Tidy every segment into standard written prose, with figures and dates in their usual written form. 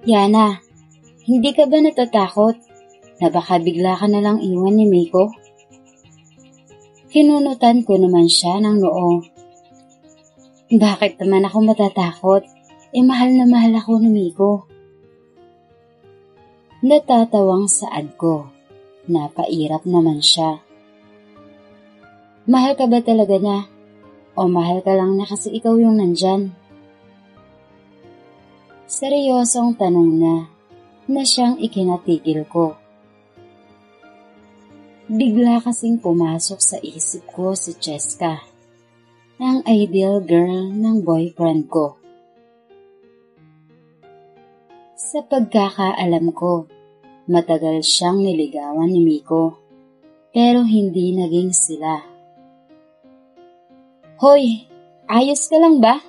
Yana, hindi ka ba natatakot na baka bigla ka na lang iwan ni Miko? Kinunutan ko naman siya ng noo. Bakit naman ako matatakot? Mahal na mahal ako ni Miko. Natatawang saad ko. Napairap naman siya. Mahal ka ba talaga niya? O mahal ka lang na kasi ikaw yung nandyan? Seryosong tanong na siyang ikinatigil ko. Bigla kasing pumasok sa isip ko si Cheska, ang ideal girl ng boyfriend ko. Sa pagkakaalam ko, matagal siyang niligawan ni Miko, pero hindi naging sila. Hoy, ayos ka lang ba?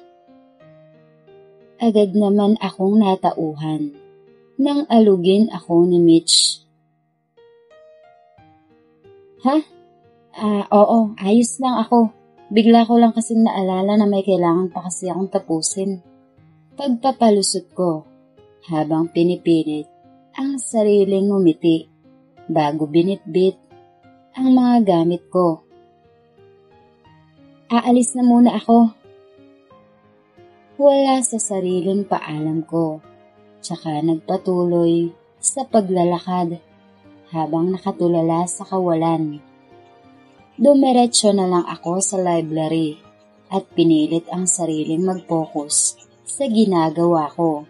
Agad naman akong natauhan nang alugin ako ni Mitch. Ha? Oo, ayos lang ako. Bigla ko lang kasing naalala na may kailangan pa kasi akong tapusin. Pagpapalusot ko, habang pinipilit ang sariling ngumiti bago binitbit ang mga gamit ko. Aalis na muna ako. Wala sa sariling paalam ko, tsaka nagpatuloy sa paglalakad habang nakatulala sa kawalan. Dumiretso na lang ako sa library at pinilit ang sariling mag-focus sa ginagawa ko.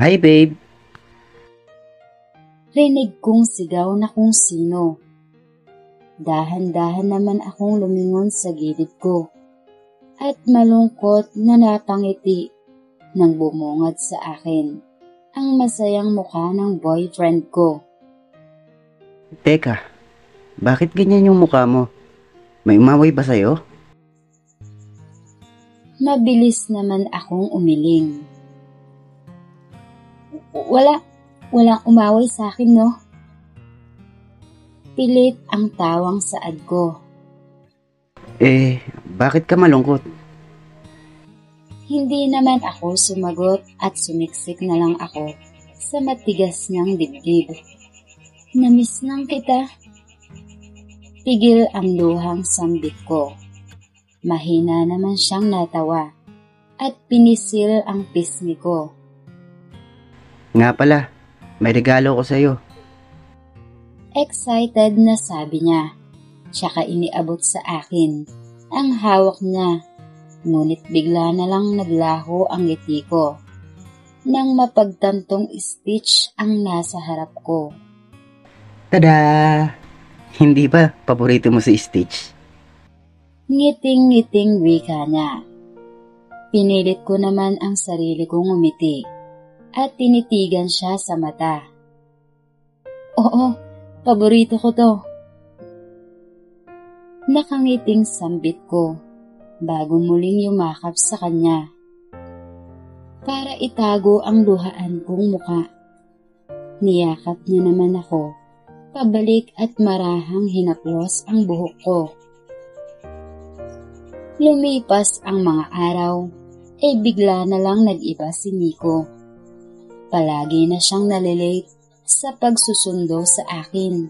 Hi babe! Rinig kong sigaw na kung sino. Dahan-dahan naman akong lumingon sa gilid ko at malungkot na napangiti nang bumungad sa akin ang masayang mukha ng boyfriend ko. Teka, bakit ganyan yung mukha mo? May umaway ba sa'yo? Mabilis naman akong umiling. Walang umaway sa akin, no? Pilit ang tawang saad ko. Bakit ka malungkot? Hindi naman ako sumagot at sumiksik na lang ako sa matigas niyang dibdib. Namiss lang kita. Tigil ang luhang sambit ko. Mahina naman siyang natawa at pinisil ang pisngi ko. Nga pala, may regalo ko sa'yo. Excited na sabi niya. Tsaka iniabot sa akin ang hawak niya, ngunit bigla na lang naglaho ang ngiti ko nang mapagtantong Stitch ang nasa harap ko. Tada! Hindi ba paborito mo si Stitch? Ngiting-ngiting wika niya. Pinilit ko naman ang sarili kong umiti at tinitigan siya sa mata. Oo, paborito ko to. Nakangiting sambit ko bago muling yumakap sa kanya para itago ang luhaan kong muka. Niyakap niya naman ako pabalik at marahang hinaplos ang buhok ko. Lumipas ang mga araw, bigla na lang nag-iba si Miko. Palagi na siyang nalilate sa pagsusundo sa akin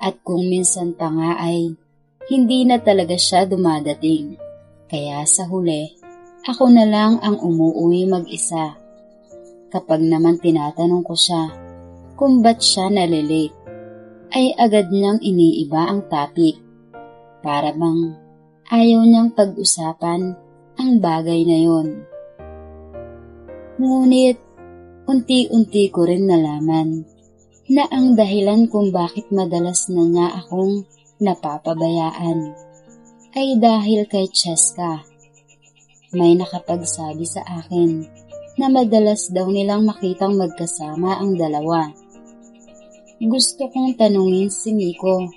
at kung minsan pa nga ay hindi na talaga siya dumadating. Kaya sa huli, ako na lang ang umuuwi mag-isa. Kapag naman tinatanong ko siya kung ba't siya nalilate, ay agad niyang iniiba ang topic. Para bang ayaw niyang pag-usapan ang bagay na yon. Ngunit, unti-unti ko rin nalaman na ang dahilan kung bakit madalas na niya akong napapabayaan ay dahil kay Cheska. May nakapagsabi sa akin na madalas daw nilang makitang magkasama ang dalawa. Gusto kong tanungin si Miko,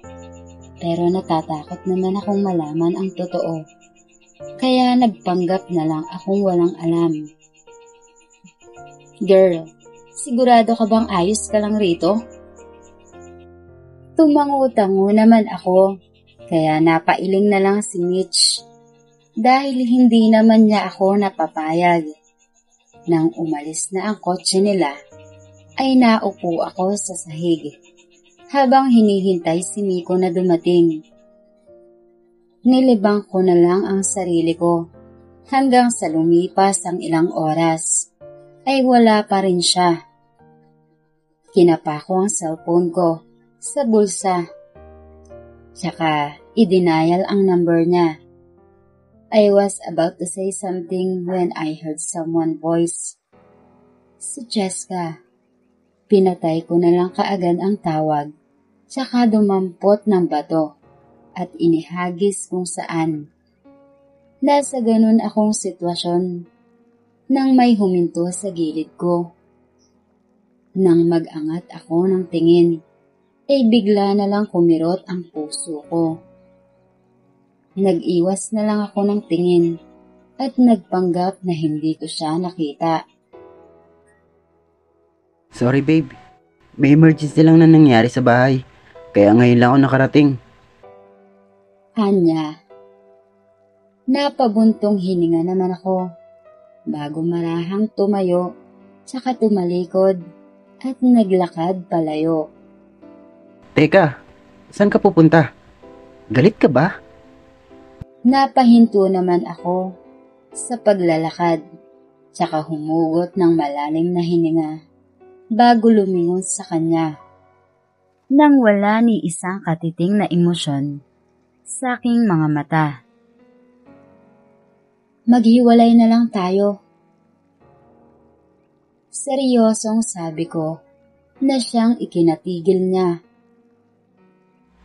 pero natatakot naman akong malaman ang totoo. Kaya nagpanggap na lang akong walang alam. Girl, sigurado ka bang ayos ka lang rito? Tumango-tango naman ako, kaya napailing na lang si Mitch dahil hindi naman niya ako napapayag. Nang umalis na ang kotse nila, ay naupo ako sa sahig habang hinihintay si Miko na dumating. Nilibang ko na lang ang sarili ko hanggang sa lumipas ang ilang oras ay wala pa rin siya. Kinapa ko ang cellphone ko sa bulsa. Tsaka i-denial ang number niya. I was about to say something when I heard someone's voice. Si Jessica. Pinatay ko na lang kaagad ang tawag. Tsaka dumampot ng bato at inihagis kung saan. Nasa ganun akong sitwasyon nang may huminto sa gilid ko. Nang mag-angat ako ng tingin, ay bigla na lang kumirot ang puso ko. Nag-iwas na lang ako ng tingin at nagpanggap na hindi ko siya nakita. Sorry babe, may emergency lang na nangyari sa bahay. Kaya ngayon lang ako nakarating. Anya. Napabuntong hininga naman ako bago marahang tumayo tsaka tumalikod at naglakad palayo. Teka, saan ka pupunta? Galit ka ba? Napahinto naman ako sa paglalakad tsaka humugot ng malalim na hininga bago lumingon sa kanya. Nang wala ni isang katiting na emosyon sa aking mga mata. Maghiwalay na lang tayo. Seryosong sabi ko na siyang ikinatigil niya.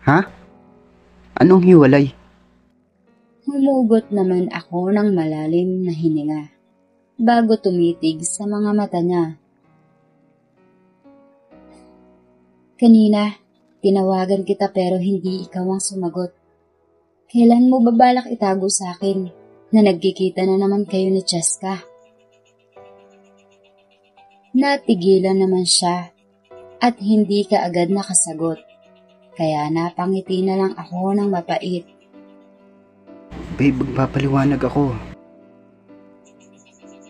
Ha? Anong hiwalay? Humugot naman ako ng malalim na hininga bago tumitig sa mga mata niya. Kanina, tinawagan kita pero hindi ikaw ang sumagot. Kailan mo ba balak itago sa akin na nagkikita na naman kayo ni Cheska? Natigilan naman siya at hindi kaagad nakasagot. Kaya napangiti na lang ako ng mapait. Babe, magpapaliwanag ako.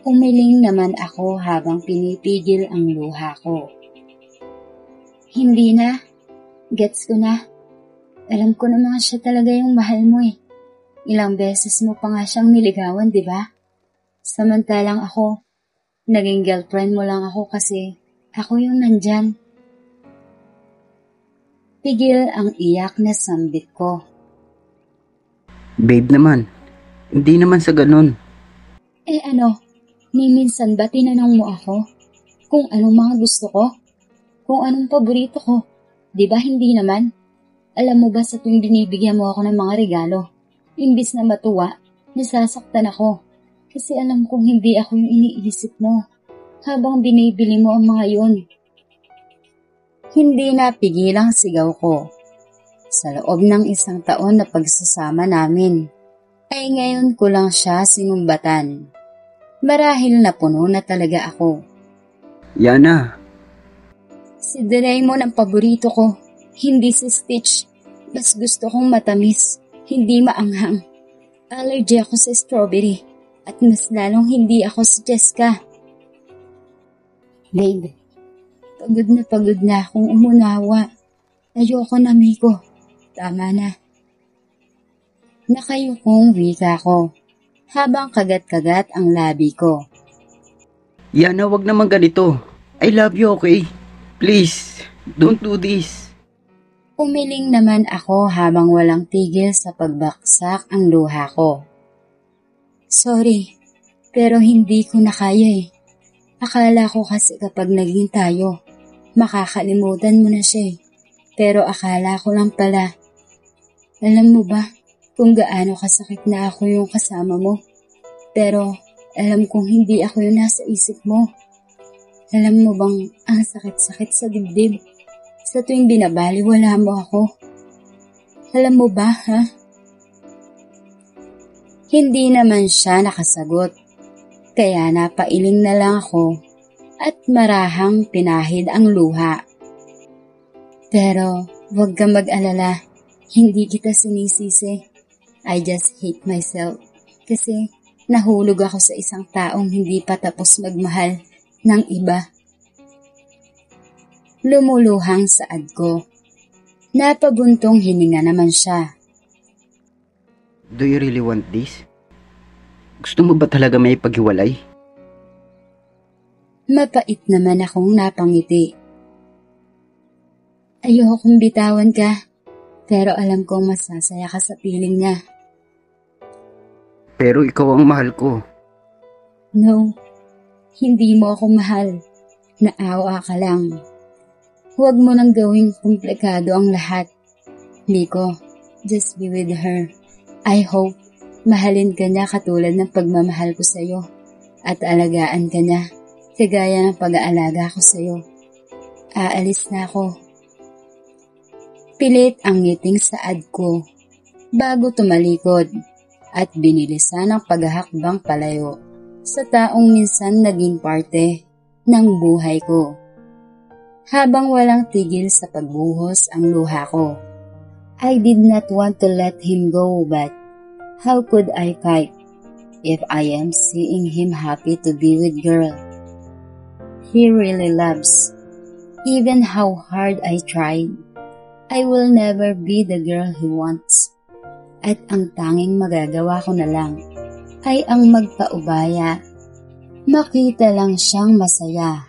Umiling naman ako habang pinipigil ang luha ko. Hindi na. Gets ko na. Alam ko naman siya talaga yung mahal mo eh. Ilang beses mo pa nga siyang niligawan, di ba? Samantalang ako, naging girlfriend mo lang ako kasi ako yung nandyan. Pigil ang iyak na sambit ko. Babe naman, hindi naman sa ganun. Eh ano, ni minsan ba tinanong mo ako kung anong mga gusto ko? Kung anong paborito ko? Di ba hindi naman? Alam mo ba sa tuwing binibigyan mo ako ng mga regalo, imbis na matuwa, nasasaktan ako. Kasi alam kong hindi ako yung iniisip mo habang binibili mo ang mga yun. Hindi napigilang sigaw ko. Sa loob ng 1 taon na pagsasama namin, ay ngayon ko lang siya sinumbatan. Marahil na puno na talaga ako. Yana. Si Doraemon ang paborito ko, hindi si Stitch. Mas gusto kong matamis, hindi maanghang. Allergy ako sa strawberry at mas lalong hindi ako si Jessica. Babe, pagod na akong umunawa. Ayoko na, Miko. Tama na. Nakayukong wika ko habang kagat-kagat ang labi ko. Yana, wag naman ganito. I love you, okay? Please, don't do this. Umiling naman ako habang walang tigil sa pagbaksak ang luha ko. Sorry, pero hindi ko na kaya eh. Akala ko kasi kapag naging tayo, makakalimutan mo na siya eh. Pero akala ko lang pala. Alam mo ba kung gaano kasakit na ako yung kasama mo? Pero alam kong hindi ako yung nasa isip mo. Alam mo bang ang sakit-sakit sa dibdib? Sa tuwing binabaliwala mo ako. Alam mo ba, ha? Hindi naman siya nakasagot. Kaya napailing na lang ako at marahang pinahid ang luha. Pero huwag kang mag-alala. Hindi kita sinisisi. I just hate myself. Kasi Nahulog ako sa isang taong hindi pa tapos magmahal ng iba. Lumuluhang saad ko. Napabuntong hininga naman siya. Do you really want this? Gusto mo ba talaga may paghiwalay? Mapait naman akong napangiti. Ayokong bitawan ka, pero alam kong masasaya ka sa piling niya. Pero ikaw ang mahal ko. No, hindi mo ako mahal. Naawa ka lang. Huwag mo nang gawing komplikado ang lahat. Nico, just be with her. I hope mahalin ka niya katulad ng pagmamahal ko sa'yo at alagaan ka niya kagaya ng pag-aalaga ko sa'yo. Aalis na ako. Pilit ang ngiting saad ko bago tumalikod at binilisan ang paghahakbang palayo sa taong minsan naging parte ng buhay ko. Habang walang tigil sa pagbuhos ang luha ko. I did not want to let him go, but how could I fight if I am seeing him happy to be with girl he really loves? Even how hard I tried, I will never be the girl he wants. At ang tanging magagawa ko na lang ay ang magpaubaya. Makita lang siyang masaya